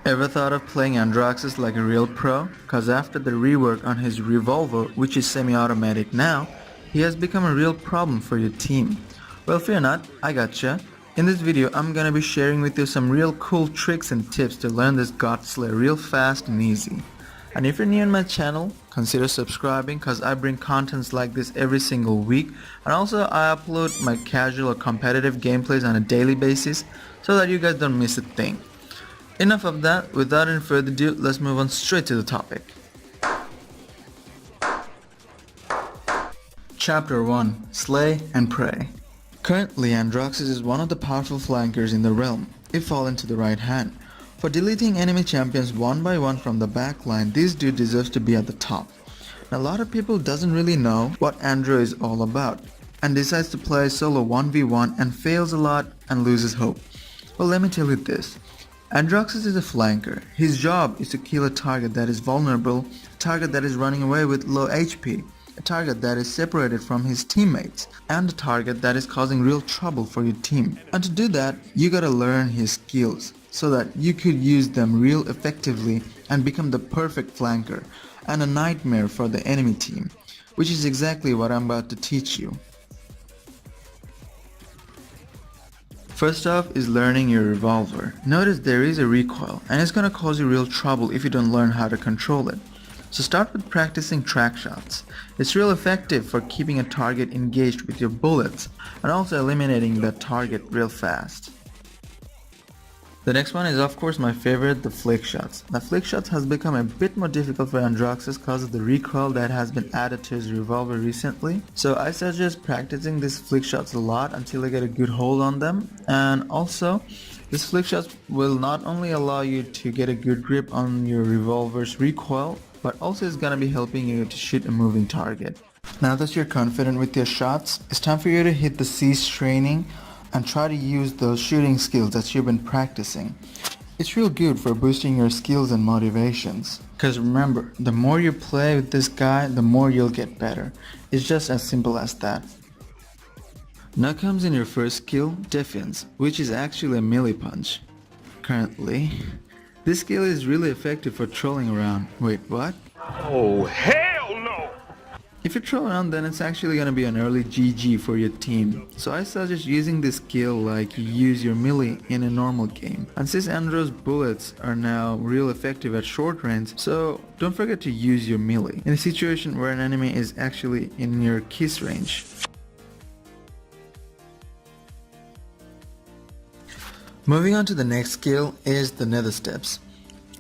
Ever thought of playing Andraxis like a real pro? Cause after the rework on his revolver, which is semi-automatic now, he has become a real problem for your team. Well, fear not, I gotcha. In this video, I'm gonna be sharing with you some real cool tricks and tips to learn this God Slayer real fast and easy. And if you're new on my channel, consider subscribing cause I bring contents like this every single week, and also I upload my casual or competitive gameplays on a daily basis so that you guys don't miss a thing. Enough of that, without any further ado, let's move on straight to the topic. Chapter 1. Slay and Pray. Currently, Andraxis is one of the powerful flankers in the realm, if fallen to the right hand. For deleting enemy champions one by one from the backline, this dude deserves to be at the top. Now, a lot of people doesn't really know what Andro is all about, and decides to play solo 1v1 and fails a lot and loses hope. Well, let me tell you this. Andraxis is a flanker. His job is to kill a target that is vulnerable, a target that is running away with low HP, a target that is separated from his teammates, and a target that is causing real trouble for your team. And to do that, you gotta learn his skills so that you could use them real effectively and become the perfect flanker and a nightmare for the enemy team, which is exactly what I'm about to teach you. First off is learning your revolver. Notice there is a recoil and it's gonna cause you real trouble if you don't learn how to control it. So start with practicing track shots. It's real effective for keeping a target engaged with your bullets and also eliminating that target real fast. The next one is of course my favorite, the flick shots. The flick shots has become a bit more difficult for Andraxis because of the recoil that has been added to his revolver recently. So I suggest practicing these flick shots a lot until you get a good hold on them. And also, this flick shots will not only allow you to get a good grip on your revolver's recoil, but also is gonna be helping you to shoot a moving target. Now that you're confident with your shots, it's time for you to hit the cease training and try to use those shooting skills that you've been practicing. It's real good for boosting your skills and motivations. Cause remember, the more you play with this guy, the more you'll get better. It's just as simple as that. Now comes in your first skill, Defiance, which is actually a melee punch. Currently, this skill is really effective for trolling around. Wait, what? Oh, hell no! If you troll around, then it's actually gonna be an early GG for your team. So I suggest using this skill like you use your melee in a normal game. And since Andro's bullets are now real effective at short range, so don't forget to use your melee in a situation where an enemy is actually in your kiss range. Moving on to the next skill is the Nether Steps.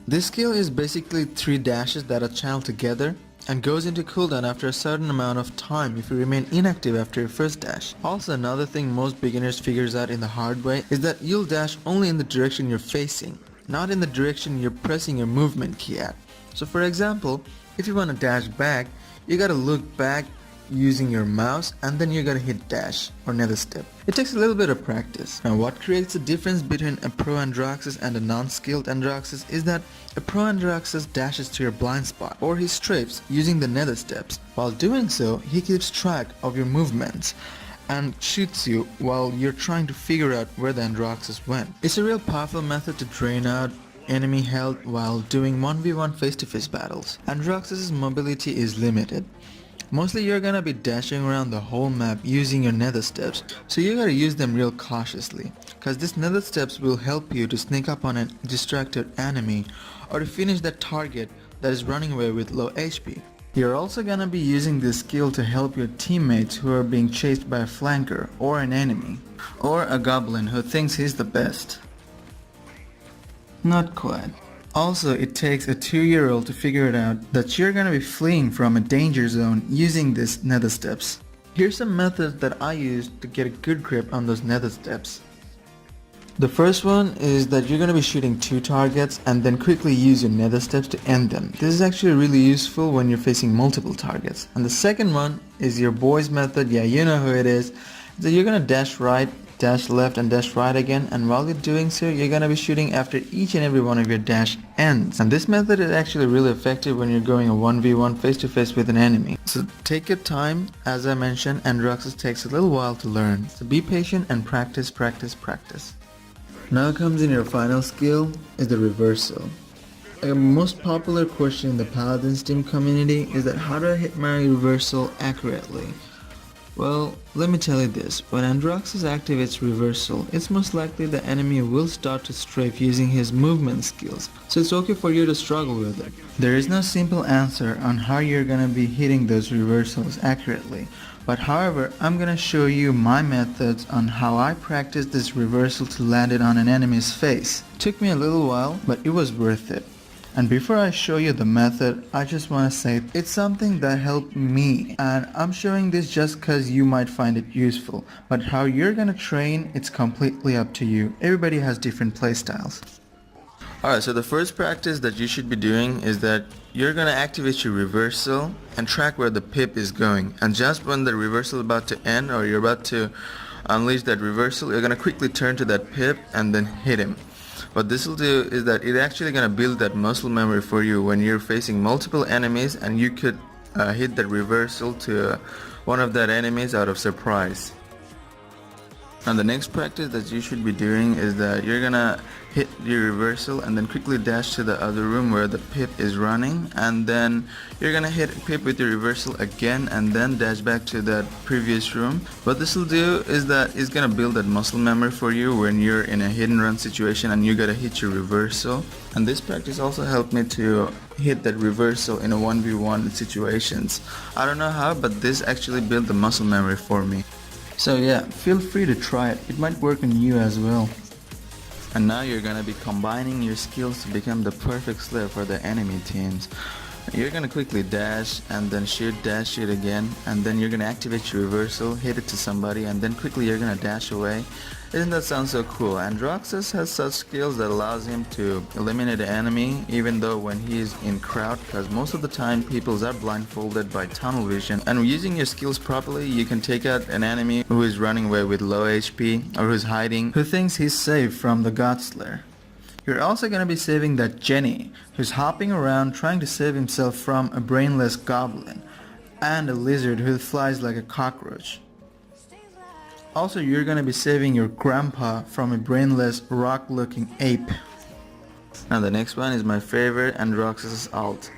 This skill is basically 3 dashes that are channeled together and goes into cooldown after a certain amount of time if you remain inactive after your first dash. Also, another thing most beginners figures out in the hard way is that you'll dash only in the direction you're facing, not in the direction you're pressing your movement key at. So for example, if you want to dash back, you gotta look back using your mouse and then you gotta hit dash or nether step. It takes a little bit of practice. Now what creates the difference between a pro Andraxis and a non-skilled Andraxis is that a pro Andraxis dashes to your blind spot or he strafes using the nether steps. While doing so, he keeps track of your movements and shoots you while you're trying to figure out where the Andraxis went. It's a real powerful method to drain out enemy health while doing 1v1 face-to-face battles. Andraxis' mobility is limited. Mostly you're gonna be dashing around the whole map using your nether steps, so you gotta use them real cautiously, cause this nether steps will help you to sneak up on a distracted enemy or to finish that target that is running away with low HP. You're also gonna be using this skill to help your teammates who are being chased by a flanker or an enemy, or a goblin who thinks he's the best. Not quite. Also, it takes a 2-year-old to figure it out that you're gonna be fleeing from a danger zone using these nether steps. Here's some methods that I use to get a good grip on those nether steps. The first one is that you're gonna be shooting 2 targets and then quickly use your nether steps to end them. This is actually really useful when you're facing multiple targets. And the second one is your boys method. Yeah, you know who it is. So you're gonna dash right, dash left and dash right again, and while you're doing so, you're gonna be shooting after each and every one of your dash ends. And this method is actually really effective when you're going a 1v1 face-to-face with an enemy. So take your time. As I mentioned, Andraxis takes a little while to learn. So be patient and practice, practice, practice. Now comes in your final skill is the reversal. A most popular question in the Paladins team community is that how do I hit my reversal accurately? Well, let me tell you this, when Androxus activates reversal, it's most likely the enemy will start to strafe using his movement skills, so it's okay for you to struggle with it. There is no simple answer on how you're gonna be hitting those reversals accurately, but however, I'm gonna show you my methods on how I practice this reversal to land it on an enemy's face. It took me a little while, but it was worth it. And before I show you the method, I just want to say it's something that helped me, and I'm showing this just cause you might find it useful, but how you're gonna train, it's completely up to you. Everybody has different playstyles. Alright, so the first practice that you should be doing is that you're gonna activate your reversal and track where the pip is going, and just when the reversal is about to end or you're about to unleash that reversal, you're gonna quickly turn to that pip and then hit him. What this will do is that it's actually going to build that muscle memory for you when you're facing multiple enemies, and you could hit that reversal to one of that enemies out of surprise. And the next practice that you should be doing is that you're gonna hit your reversal and then quickly dash to the other room where the pip is running, and then you're gonna hit pip with your reversal again and then dash back to that previous room. What this will do is that it's gonna build that muscle memory for you when you're in a hit and run situation and you gotta hit your reversal. And this practice also helped me to hit that reversal in a 1v1 situations. I don't know how, but this actually built the muscle memory for me. So yeah, feel free to try it. It might work on you as well. And now you're gonna be combining your skills to become the perfect slave for the enemy teams. You're gonna quickly dash and then shoot, dash, shoot again, and then you're gonna activate your reversal, hit it to somebody, and then quickly you're gonna dash away. Isn't that sound so cool? Androxus has such skills that allows him to eliminate the enemy even though when he's in crowd, because most of the time peoples are blindfolded by tunnel vision, and using your skills properly you can take out an enemy who is running away with low HP or who's hiding, who thinks he's safe from the Godslayer. You're also going to be saving that Jenny, who's hopping around trying to save himself from a brainless goblin, and a lizard who flies like a cockroach. Also, you're going to be saving your grandpa from a brainless rock-looking ape. Now the next one is my favorite, Androxus' ult.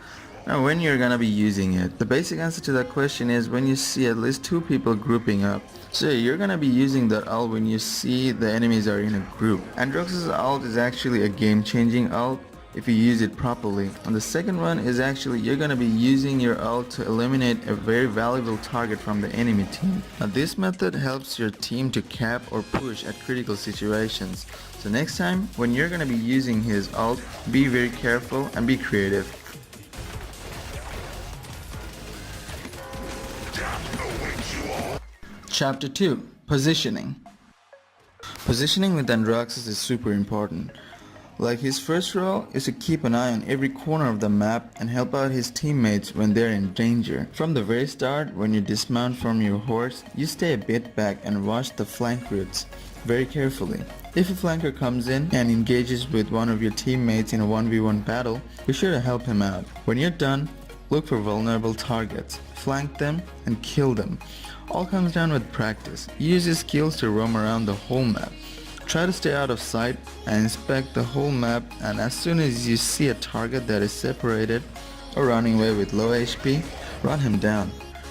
Now when you're gonna be using it, the basic answer to that question is when you see at least two people grouping up. So you're gonna be using that ult when you see the enemies are in a group. Androxus' ult is actually a game-changing ult if you use it properly. And the second one is actually you're gonna be using your ult to eliminate a very valuable target from the enemy team. Now this method helps your team to cap or push at critical situations. So next time when you're gonna be using his ult, be very careful and be creative. Chapter 2. Positioning. Positioning with Androxus is super important. Like his first role is to keep an eye on every corner of the map and help out his teammates when they're in danger. From the very start, when you dismount from your horse, you stay a bit back and watch the flank routes very carefully. If a flanker comes in and engages with one of your teammates in a 1v1 battle, be sure to help him out. When you're done, look for vulnerable targets, flank them and kill them. All comes down with practice. Use your skills to roam around the whole map. Try to stay out of sight and inspect the whole map, and as soon as you see a target that is separated or running away with low HP, run him down.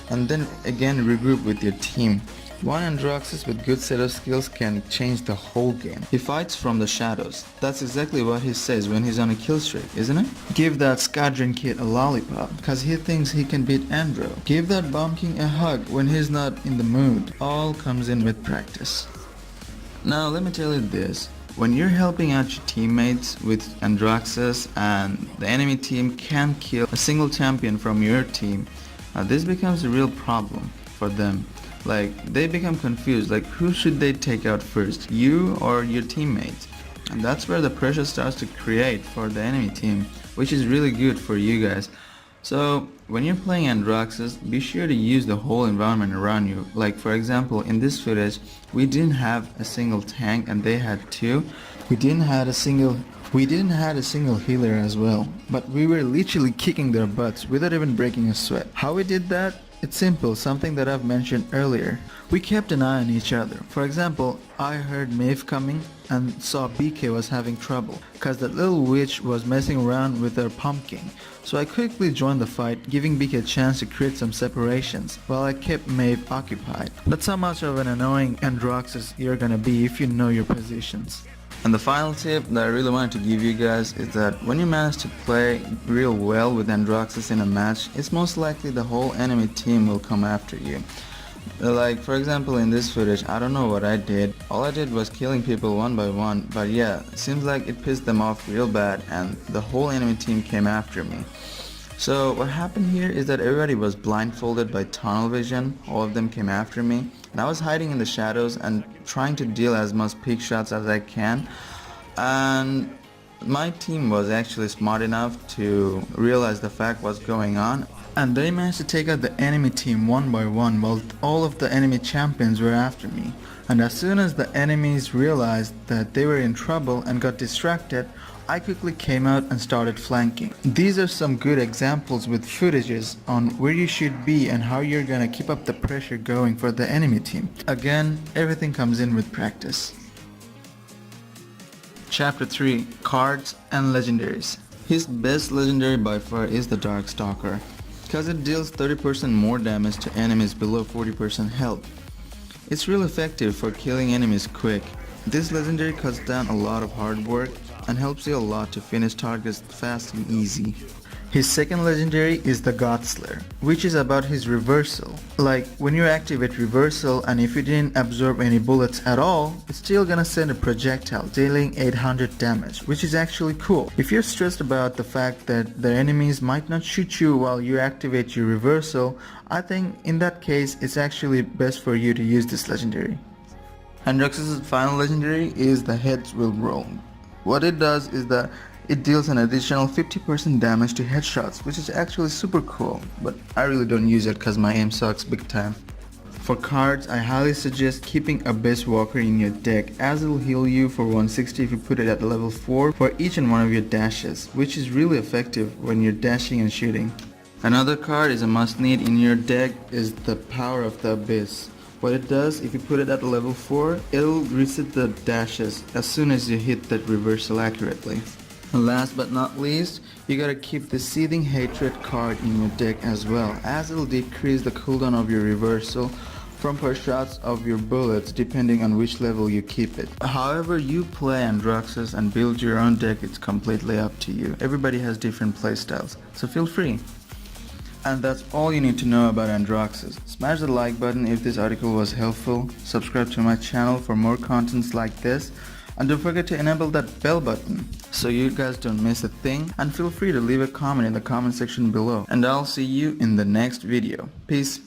And then again regroup with your team. One Androxus with good set of skills can change the whole game. He fights from the shadows. That's exactly what he says when he's on a kill streak, isn't it? Give that Squadron kid a lollipop, cause he thinks he can beat Andro. Give that Bomb King a hug when he's not in the mood. All comes in with practice. Now let me tell you this. When you're helping out your teammates with Androxus and the enemy team can't kill a single champion from your team, this becomes a real problem for them. Like, they become confused, like who should they take out first, you or your teammates? And that's where the pressure starts to create for the enemy team, which is really good for you guys. So when you're playing Androxus, be sure to use the whole environment around you. Like for example, in this footage, we didn't have a single tank and they had two. We didn't have a single healer as well, but we were literally kicking their butts without even breaking a sweat. How we did that? It's simple, something that I've mentioned earlier. We kept an eye on each other. For example, I heard Maeve coming and saw BK was having trouble cause that little witch was messing around with her pumpkin. So I quickly joined the fight, giving BK a chance to create some separations while I kept Maeve occupied. That's how much of an annoying Androxus you're gonna be if you know your positions. And the final tip that I really wanted to give you guys is that when you manage to play real well with Androxus in a match, it's most likely the whole enemy team will come after you. Like for example in this footage, I don't know what I did. All I did was killing people one by one, but yeah, it seems like it pissed them off real bad and the whole enemy team came after me. So what happened here is that everybody was blindfolded by tunnel vision. All of them came after me and I was hiding in the shadows and trying to deal as much pick shots as I can, and my team was actually smart enough to realize the fact what's going on, and they managed to take out the enemy team one by one while all of the enemy champions were after me. And as soon as the enemies realized that they were in trouble and got distracted, I quickly came out and started flanking. These are some good examples with footages on where you should be and how you're gonna keep up the pressure going for the enemy team. Again, everything comes in with practice. Chapter 3: Cards and Legendaries. His best legendary by far is the Darkstalker, cause it deals 30% more damage to enemies below 40% health. It's real effective for killing enemies quick. This legendary cuts down a lot of hard work and helps you a lot to finish targets fast and easy. His second legendary is the Godslayer, which is about his reversal. Like when you activate reversal and if you didn't absorb any bullets at all, it's still gonna send a projectile dealing 800 damage, which is actually cool. If you're stressed about the fact that the enemies might not shoot you while you activate your reversal, I think in that case it's actually best for you to use this legendary. Androxus' final legendary is the Heads Will Roll. What it does is that it deals an additional 50% damage to headshots, which is actually super cool, but I really don't use it cause my aim sucks big time. For cards, I highly suggest keeping Abyss Walker in your deck, as it will heal you for 160 if you put it at level 4 for each and one of your dashes, which is really effective when you're dashing and shooting. Another card is a must need in your deck is the Power of the Abyss. What it does, if you put it at level 4, it'll reset the dashes as soon as you hit that reversal accurately. And last but not least, you gotta keep the Seething Hatred card in your deck as well, as it'll decrease the cooldown of your reversal from per shots of your bullets depending on which level you keep it. However you play Androxus and build your own deck, it's completely up to you. Everybody has different playstyles, so feel free. And that's all you need to know about Androxus. Smash the like button if this article was helpful, subscribe to my channel for more contents like this, and don't forget to enable that bell button so you guys don't miss a thing, and feel free to leave a comment in the comment section below, and I'll see you in the next video. Peace.